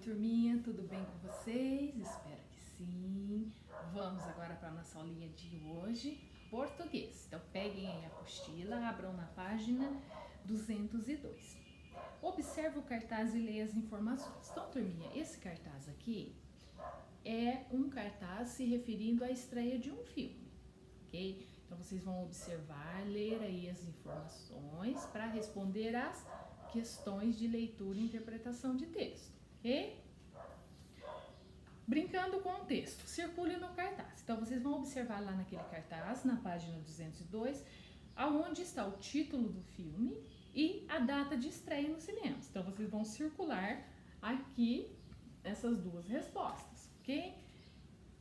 turminha, tudo bem com vocês? Espero que sim. Vamos agora para a nossa aulinha de hoje, português. Então peguem aí a apostila, abram na página 202. Observe o cartaz e leia as informações. Então, turminha, esse cartaz aqui é um cartaz se referindo à estreia de um filme, ok? Então vocês vão observar, ler aí as informações para responder as questões de leitura e interpretação de texto, ok? Brincando com o texto, circule no cartaz. Então vocês vão observar lá naquele cartaz, na página 202, aonde está o título do filme e a data de estreia nos cinemas. Então vocês vão circular aqui essas duas respostas, ok?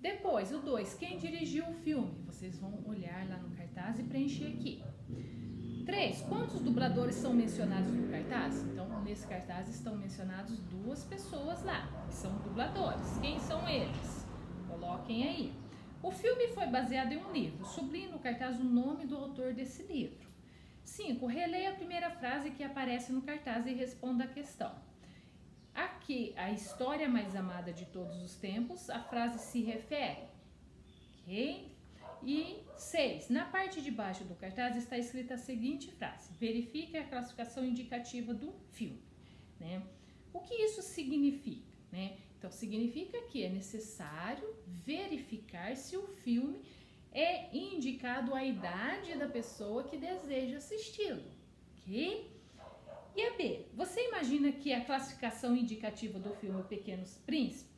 Depois, o 2, quem dirigiu o filme? Vocês vão olhar lá no cartaz e preencher aqui. 3, quantos dubladores são mencionados no cartaz? Então, nesse cartaz estão mencionados duas pessoas lá, que são dubladores. Quem são eles? Coloquem aí. O filme foi baseado em um livro. Sublinhe no cartaz o nome do autor desse livro. 5, releia a primeira frase que aparece no cartaz e responda a questão. Aqui, a história mais amada de todos os tempos, a frase se refere, ok? E 6, na parte de baixo do cartaz está escrita a seguinte frase: verifique a classificação indicativa do filme, né? O que isso significa, né? Então, significa que é necessário verificar se o filme é indicado a idade da pessoa que deseja assisti-lo, ok? E a B, você imagina que a classificação indicativa do filme O Pequeno Príncipe,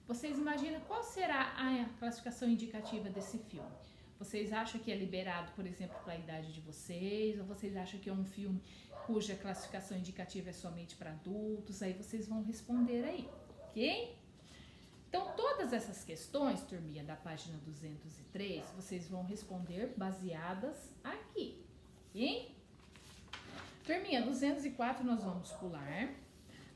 vocês imaginam qual será a classificação indicativa desse filme? Vocês acham que é liberado, por exemplo, para a idade de vocês? Ou vocês acham que é um filme cuja classificação indicativa é somente para adultos? Aí vocês vão responder aí, ok? Então, todas essas questões, turminha, da página 203, vocês vão responder baseadas aqui, ok? Turminha, 204 nós vamos pular.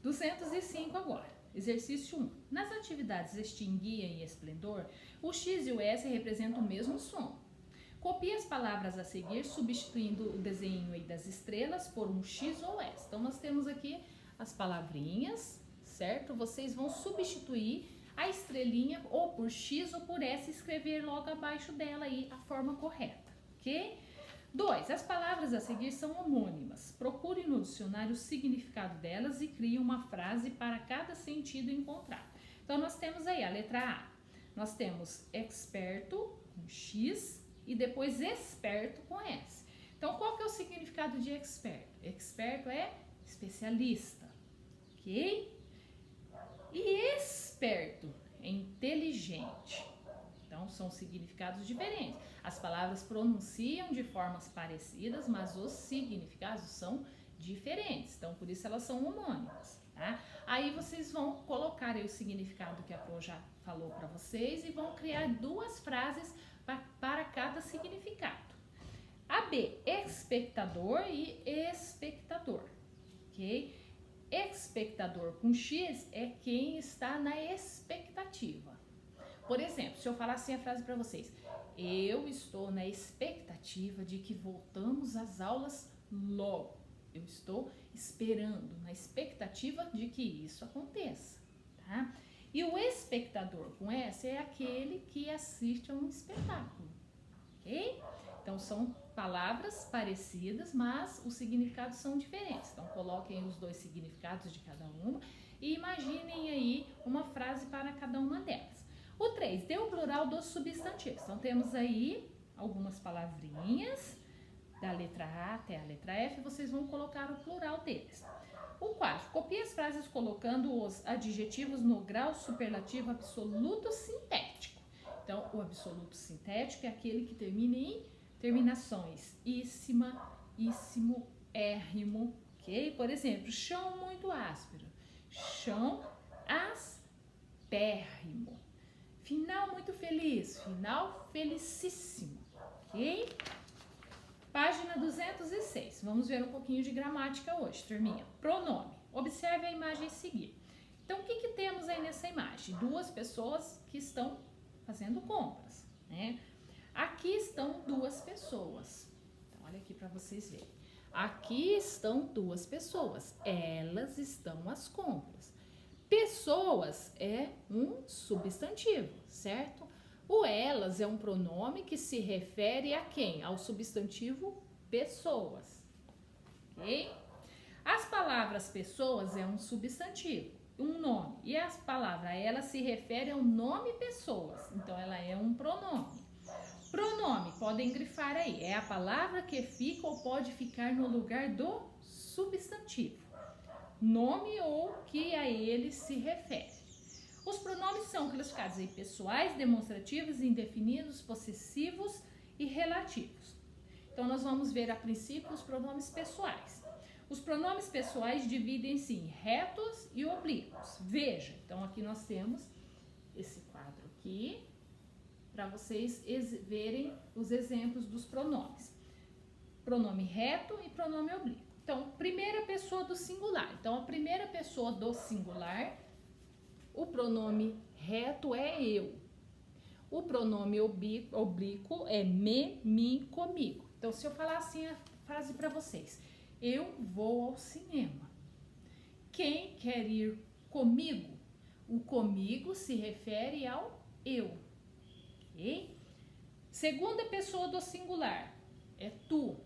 205 agora. Exercício 1. Nas atividades extinguia e esplendor, o X e o S representam o mesmo som. Copie as palavras a seguir, substituindo o desenho aí das estrelas por um X ou S. Então, nós temos aqui as palavrinhas, certo? Vocês vão substituir a estrelinha ou por X ou por S e escrever logo abaixo dela aí a forma correta, ok? 2. As palavras a seguir são homônimas. Procure no dicionário o significado delas e crie uma frase para cada sentido encontrado. Então, nós temos aí a letra A. Nós temos experto com X e depois esperto com S. Então, qual que é o significado de experto? Experto é especialista, ok? E esperto é inteligente. Então, são significados diferentes. As palavras pronunciam de formas parecidas, mas os significados são diferentes. Então, por isso elas são homônimas, tá? Aí vocês vão colocar aí o significado que a Pro já falou para vocês e vão criar duas frases para cada significado. A B, espectador e espectador, ok? Espectador com X é quem está na expectativa. Por exemplo, se eu falar assim a frase para vocês: eu estou na expectativa de que voltamos às aulas logo. Eu estou esperando, na expectativa de que isso aconteça, tá? E o espectador com S é aquele que assiste a um espetáculo, ok? Então, são palavras parecidas, mas os significados são diferentes. Então, coloquem os dois significados de cada uma e imaginem aí uma frase para cada uma delas. O 3, dê o plural dos substantivos. Então, temos aí algumas palavrinhas, da letra A até a letra F, vocês vão colocar o plural deles. O 4, copie as frases colocando os adjetivos no grau superlativo absoluto sintético. Então, o absoluto sintético é aquele que termina em terminações íssima, íssimo, érrimo, ok? Por exemplo, chão muito áspero, chão aspérrimo. Final muito feliz, final felicíssimo, ok? Página 206, vamos ver um pouquinho de gramática hoje, turminha. Pronome, observe a imagem a seguir. Então, o que temos aí nessa imagem? Duas pessoas que estão fazendo compras, né? Aqui estão duas pessoas, então olha aqui para vocês verem. Aqui estão duas pessoas, elas estão às compras. Pessoas é um substantivo, certo? O elas é um pronome que se refere a quem? Ao substantivo pessoas, ok? As palavras pessoas é um substantivo, um nome. E a palavra ela se refere ao nome pessoas, então ela é um pronome. Pronome, podem grifar aí, é a palavra que fica ou pode ficar no lugar do substantivo, nome ou que a ele se refere. Os pronomes são classificados em pessoais, demonstrativos, indefinidos, possessivos e relativos. Então, nós vamos ver a princípio os pronomes pessoais. Os pronomes pessoais dividem-se em retos e oblíquos. Veja, então aqui nós temos esse quadro aqui, para vocês verem os exemplos dos pronomes. Pronome reto e pronome oblíquo. Então, primeira pessoa do singular. Então, a primeira pessoa do singular, o pronome reto é eu. O pronome oblíquo é me, mim, comigo. Então, se eu falar assim a frase para vocês, eu vou ao cinema. Quem quer ir comigo? O comigo se refere ao eu. Ok? Segunda pessoa do singular é tu.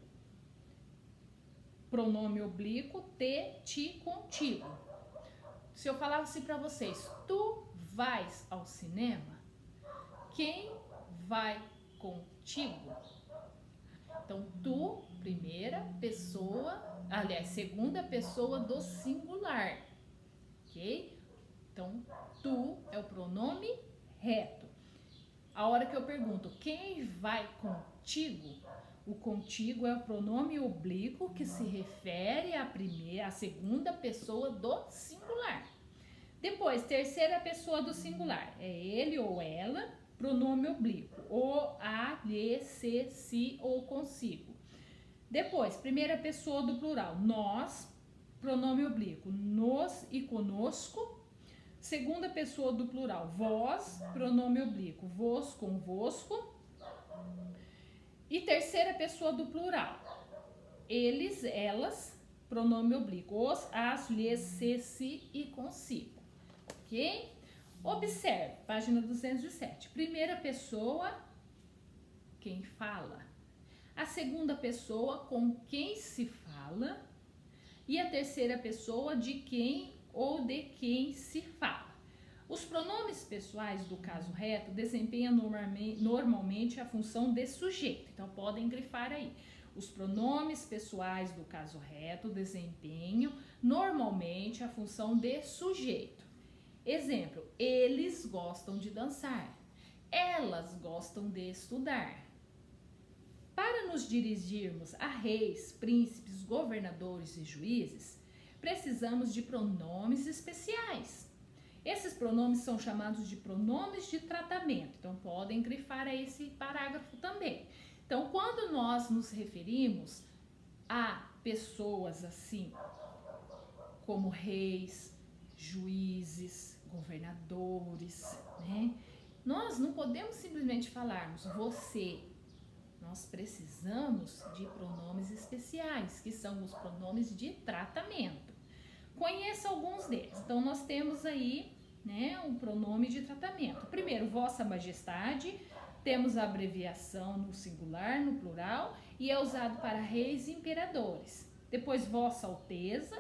Pronome oblíquo, te, ti, contigo. Se eu falar assim para vocês, tu vais ao cinema, quem vai contigo? Então, tu, primeira pessoa, aliás, segunda pessoa do singular, ok? Então, tu é o pronome reto. A hora que eu pergunto, quem vai contigo? O contigo é o pronome oblíquo que se refere à segunda pessoa do singular. Depois, terceira pessoa do singular, é ele ou ela, pronome oblíquo, o, a, lhe, se, si ou consigo. Depois, primeira pessoa do plural, nós, pronome oblíquo, nos e conosco. Segunda pessoa do plural, vós, pronome oblíquo, vos, convosco. E terceira pessoa do plural, eles, elas, pronome oblíquo, os, as, lhes, se, si e consigo. Ok? Observe, página 207. Primeira pessoa, quem fala. A segunda pessoa, com quem se fala. E a terceira pessoa, de quem ou de quem se fala. Os pronomes pessoais do caso reto desempenham normalmente a função de sujeito. Então, podem grifar aí. Os pronomes pessoais do caso reto desempenham normalmente a função de sujeito. Exemplo, eles gostam de dançar. Elas gostam de estudar. Para nos dirigirmos a reis, príncipes, governadores e juízes, precisamos de pronomes especiais. Esses pronomes são chamados de pronomes de tratamento. Então, podem grifar a esse parágrafo também. Então, quando nós nos referimos a pessoas assim, como reis, juízes, governadores, né? Nós não podemos simplesmente falarmos você. Nós precisamos de pronomes especiais, que são os pronomes de tratamento. Conheça alguns deles. Então, nós temos aí, né, um pronome de tratamento. Primeiro, Vossa Majestade, temos a abreviação no singular, no plural, e é usado para reis e imperadores. Depois, Vossa Alteza,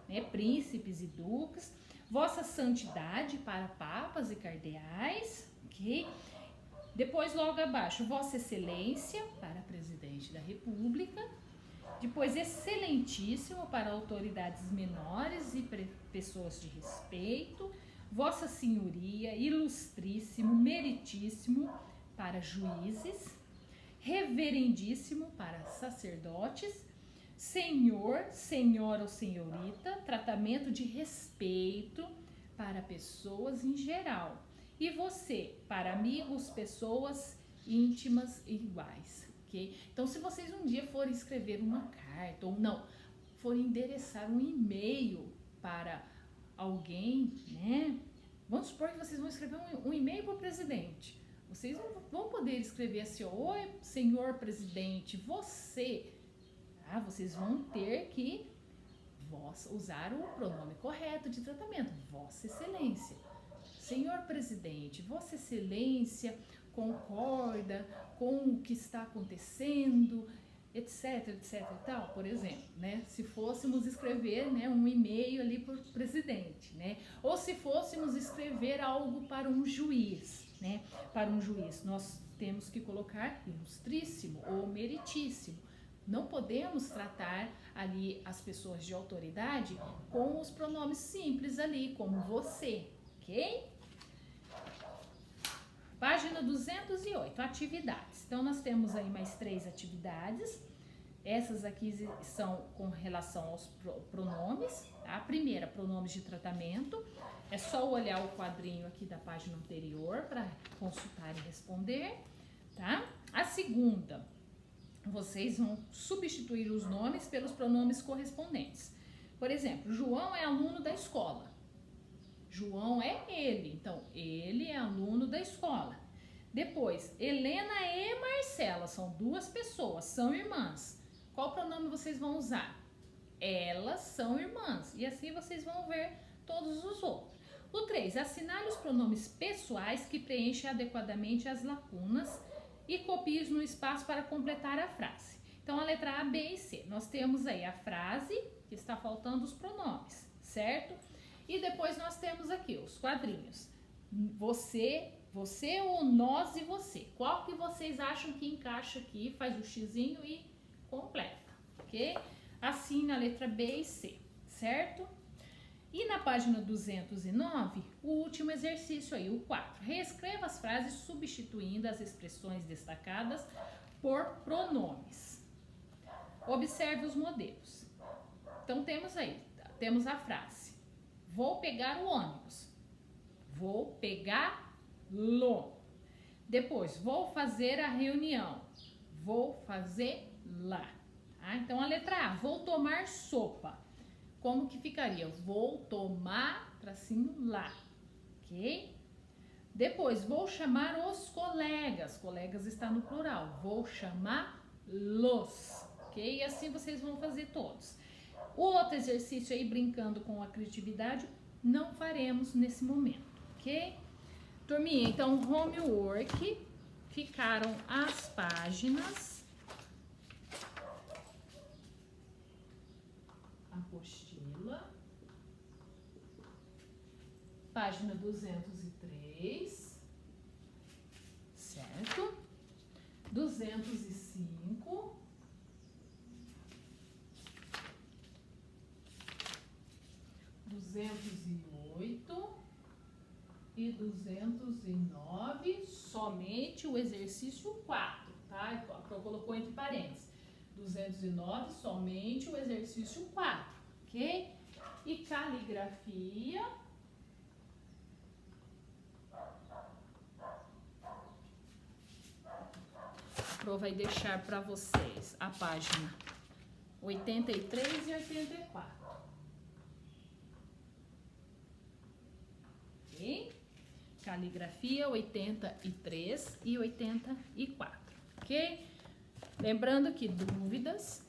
né, príncipes e duques. Vossa Santidade para papas e cardeais, ok? Depois, logo abaixo, Vossa Excelência para presidente da República. Depois, Excelentíssimo para autoridades menores e pessoas de respeito. Vossa Senhoria, Ilustríssimo, Meritíssimo para juízes. Reverendíssimo para sacerdotes. Senhor, senhora ou senhorita, tratamento de respeito para pessoas em geral. E você, para amigos, pessoas íntimas e iguais, ok? Então, se vocês um dia forem escrever uma carta ou não, forem endereçar um e-mail para alguém, né? Vamos supor que vocês vão escrever um e-mail para o presidente. Vocês não vão poder escrever assim, oi, senhor presidente, você... Vocês vão ter que usar o pronome correto de tratamento, Vossa Excelência. Senhor presidente, Vossa Excelência concorda com o que está acontecendo, etc, etc e tal, por exemplo, né? Se fôssemos escrever, né, um e-mail ali para o presidente, né? Ou se fôssemos escrever algo para um juiz, né? Para um juiz, nós temos que colocar ilustríssimo ou meritíssimo. Não podemos tratar ali as pessoas de autoridade com os pronomes simples ali, como você, ok? Página 208, atividades. Então, nós temos aí mais 3 atividades. Essas aqui são com relação aos pronomes. Tá? A primeira, pronomes de tratamento. É só olhar o quadrinho aqui da página anterior para consultar e responder. Tá? A segunda, vocês vão substituir os nomes pelos pronomes correspondentes. Por exemplo, João é aluno da escola. João é ele, então ele é aluno da escola. Depois, Helena e Marcela, são 2 pessoas, são irmãs. Qual pronome vocês vão usar? Elas são irmãs. E assim vocês vão ver todos os outros. O 3, assinale os pronomes pessoais que preenchem adequadamente as lacunas e copie no espaço para completar a frase. Então, a letra A, B e C. Nós temos aí a frase que está faltando os pronomes, certo? E depois nós temos aqui os quadrinhos. Você ou nós e você. Qual que vocês acham que encaixa aqui? Faz o xizinho e completa, ok? Assim a letra B e C, certo? E na página 209, o último exercício aí, o 4. Reescreva as frases substituindo as expressões destacadas por pronomes. Observe os modelos. Então temos a frase. Vou pegar o ônibus. Vou pegá-lo. Depois, vou fazer a reunião. Vou fazê-la. Tá? Então, a letra A, vou tomar sopa. Como que ficaria? Vou tomar, tracinho, lá. Ok? Depois, vou chamar os colegas. Colegas está no plural. Vou chamá-los. Ok? E assim vocês vão fazer todos. O outro exercício aí, brincando com a criatividade, não faremos nesse momento, ok? Turminha, então, homework, ficaram as páginas, apostila, página 203, certo? 205, 208 e 209, somente o exercício 4, tá? Colocou entre parênteses. 209, somente o exercício 4, ok? E caligrafia. A Pro vai deixar para vocês a página 83 e 84. Caligrafia 83 e 84, ok? Lembrando que dúvidas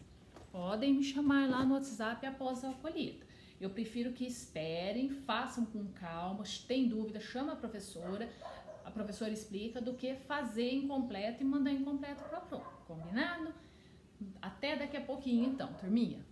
podem me chamar lá no WhatsApp após a acolhida. Eu prefiro que esperem, façam com calma, tem dúvida, chama a professora explica, do que fazer incompleto e mandar incompleto para a prova, combinado? Até daqui a pouquinho então, turminha.